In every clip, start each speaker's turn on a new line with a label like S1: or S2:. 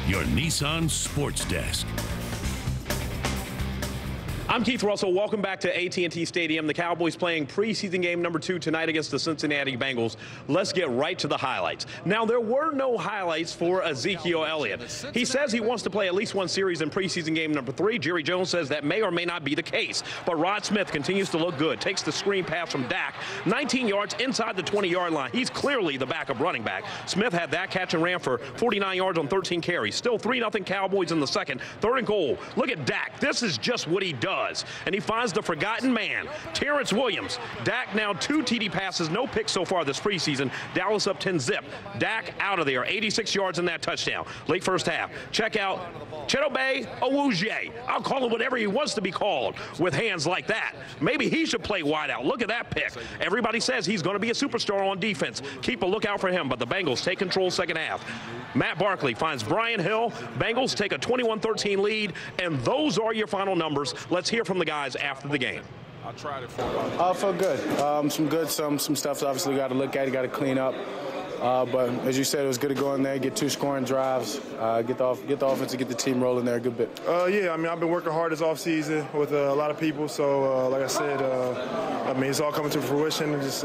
S1: your Nissan Sports Desk.
S2: I'm Keith Russell. Welcome back to AT&T Stadium. The Cowboys playing preseason game number 2 tonight against the Cincinnati Bengals. Let's get right to the highlights. Now, there were no highlights for Ezekiel Elliott. He says he wants to play at least one series in preseason game number 3. Jerry Jones says that may or may not be the case. But Rod Smith continues to look good. Takes the screen pass from Dak. 19 yards inside the 20-yard line. He's clearly the backup running back. Smith had that catch and ran for 49 yards on 13 carries. Still 3-0 Cowboys in the second. 3rd and goal. Look at Dak. This is just what he does. And he finds the forgotten man, Terrence Williams. Dak now 2 TD passes, no picks so far this preseason. Dallas up 10-zip. Dak out of there, 86 yards in that touchdown. Late first half. Check out Chidobe Awuzie. I'll call him whatever he wants to be called with hands like that. Maybe he should play wide out. Look at that pick. Everybody says he's going to be a superstar on defense. Keep a lookout for him, but the Bengals take control second half. Matt Barkley finds Brian Hill. Bengals take a 21-13 lead, and those are your final numbers. Let's hear from the guys after the game.
S3: I tried it for a while. Felt good. Some stuff obviously got to look at. You got to clean up. But as you said, it was good to go in there, get 2 scoring drives, get the offense and get the team rolling there a good bit.
S4: Yeah, I mean, I've been working hard this offseason with a lot of people. So, like I said, it's all coming to fruition. And just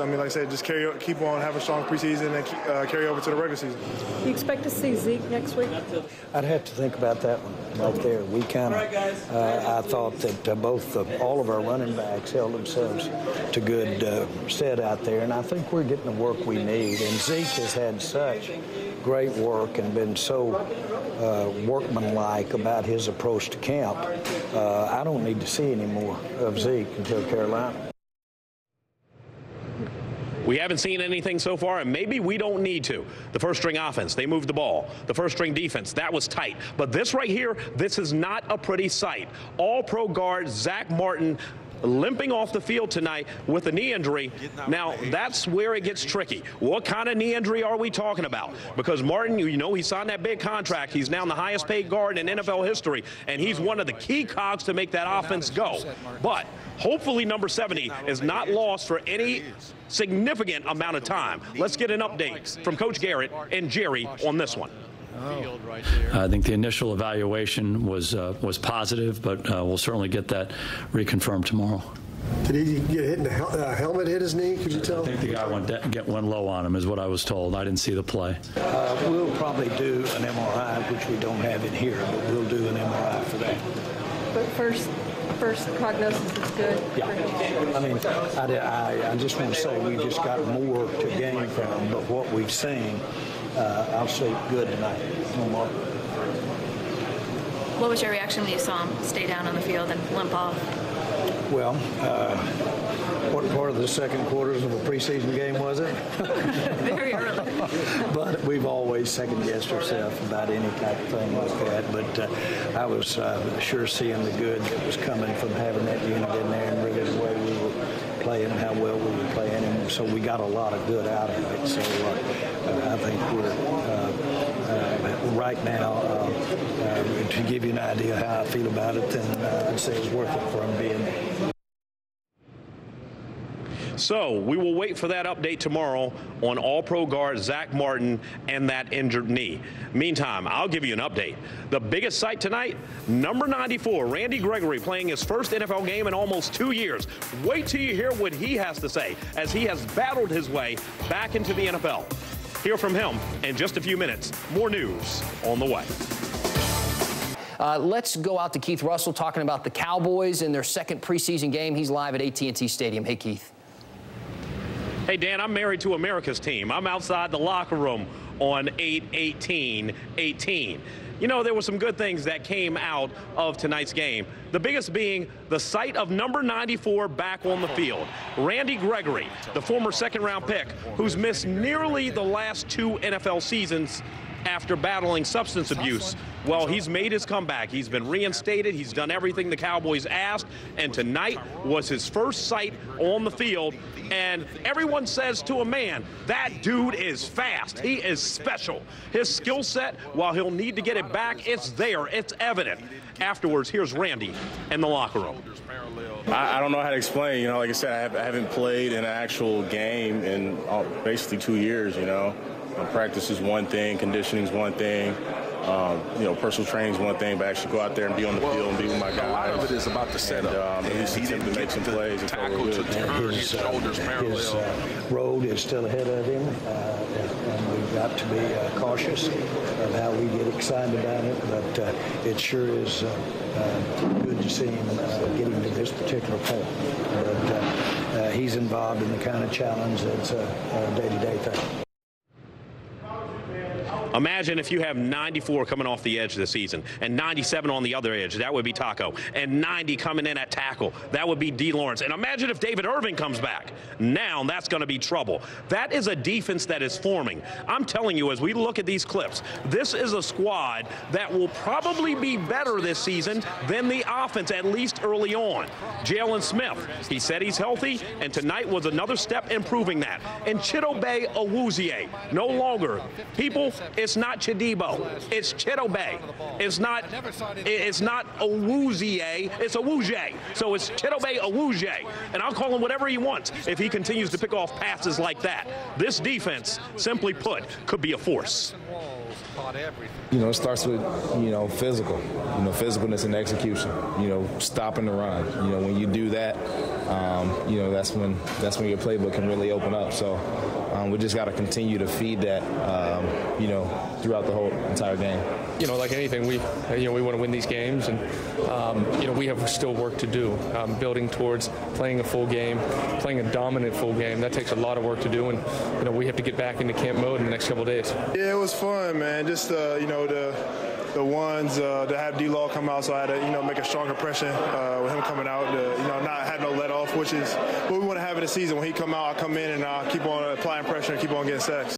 S4: keep on having a strong preseason and carry over to the regular season.
S5: You expect to see Zeke next week?
S6: I'd have to think about that one right there. We kind of, I thought that all of our running backs held themselves to good set out there, and I think we're getting the work we need. And Zeke has had such great work and been so workmanlike about his approach to camp. I don't need to see any more of Zeke until Carolina.
S2: We haven't seen anything so far, and maybe we don't need to. The first-string offense, they moved the ball. The first-string defense, that was tight. But this right here, this is not a pretty sight. All-pro guard Zack Martin limping off the field tonight with a knee injury. Now, that's where it gets tricky. What kind of knee injury are we talking about? Because Martin, he signed that big contract. He's now the highest paid guard in NFL history, and he's one of the key cogs to make that offense go. But hopefully number 70 is not lost for any significant amount of time. Let's get an update from Coach Garrett and Jerry on this one.
S7: I think the initial evaluation was positive, but we'll certainly get that reconfirmed tomorrow.
S8: Did he get hit in the helmet, hit his knee? Could you tell?
S7: I think the guy went low on him is what I was told. I didn't see the play.
S6: We'll probably do an MRI, which we don't have in here, but we'll do an MRI for that.
S5: But first prognosis is good.
S6: Yeah. I mean, I just want to say we just got more to gain from, but what we've seen, I'll say good tonight. No more.
S9: What was your reaction when you saw him stay down on the field and limp off?
S6: Well, what part of the second quarters of a preseason game was it?
S9: Very early.
S6: But we've always second-guessed ourselves about any type of thing like that. But I was sure seeing the good that was coming from having that unit in there and really the way we were playing and how well we were playing. And so we got a lot of good out of it. So I think we're right now, to give you an idea how I feel about it, then I'd say it's worth it for him being there.
S2: So we will wait for that update tomorrow on all-pro guard Zack Martin and that injured knee. Meantime, I'll give you an update. The biggest sight tonight, number 94, Randy Gregory, playing his first NFL game in almost 2 years. Wait till you hear what he has to say as he has battled his way back into the NFL. Hear from him in just a few minutes. More news on the way.
S10: Let's go out to Keith Russell talking about the Cowboys in their second preseason game. He's live at AT&T Stadium. Hey, Keith.
S2: Hey, Dan, I'm married to America's team. I'm outside the locker room on 8/18/18. There were some good things that came out of tonight's game. The biggest being the sight of number 94 back on the field. Randy Gregory, the former second-round pick, who's missed nearly the last 2 NFL seasons after battling substance abuse. Well, he's made his comeback. He's been reinstated. He's done everything the Cowboys asked. And tonight was his first sight on the field. And everyone says to a man, that dude is fast. He is special. His skill set, while he'll need to get it back, it's there. It's evident. Afterwards, here's Randy in the locker room.
S11: I don't know how to explain. Like I said, I haven't played in an actual game in basically 2 years, Practice is one thing, conditioning is one thing. Personal training is one thing, but actually go out there and be on the field and be with my guys.
S1: A lot of it is about the setup.
S11: And he attempt to make some plays.
S1: Tackle to turn his shoulders parallel.
S6: His road is still ahead of him, and we've got to be cautious of how we get excited about it. But it sure is good to see him getting to this particular point. But he's involved in the kind of challenge that's a day-to-day thing.
S2: Imagine if you have 94 coming off the edge this season and 97 on the other edge. That would be Taco. And 90 coming in at tackle. That would be D. Lawrence. And imagine if David Irving comes back. Now that's going to be trouble. That is a defense that is forming. I'm telling you, as we look at these clips, this is a squad that will probably be better this season than the offense, at least early on. Jalen Smith, he said he's healthy, and tonight was another step in proving that. And Chidobe Awuzie, no longer. People, it's not Chidebo. It's Chidobe. It's not Awuzie. It's Awuzie. So it's Chidobe Awuzie. And I'll call him whatever he wants if he continues to pick off passes like that. This defense, simply put, could be a force.
S12: It starts with, physical, physicalness and execution, stopping the run. When you do that, that's when your playbook can really open up. So we just got to continue to feed that, throughout the whole entire game.
S13: Like anything, we want to win these games, and we have still work to do. Building towards playing a full game, playing a dominant full game. That takes a lot of work to do, and we have to get back into camp mode in the next couple of days.
S4: Yeah, it was fun, man. Just the ones to have D-Law come out, so I had to make a strong impression with him coming out. Not have no let off, which is what we want to have in the season. When he come out, I come in and I keep on applying pressure and keep on getting sacks.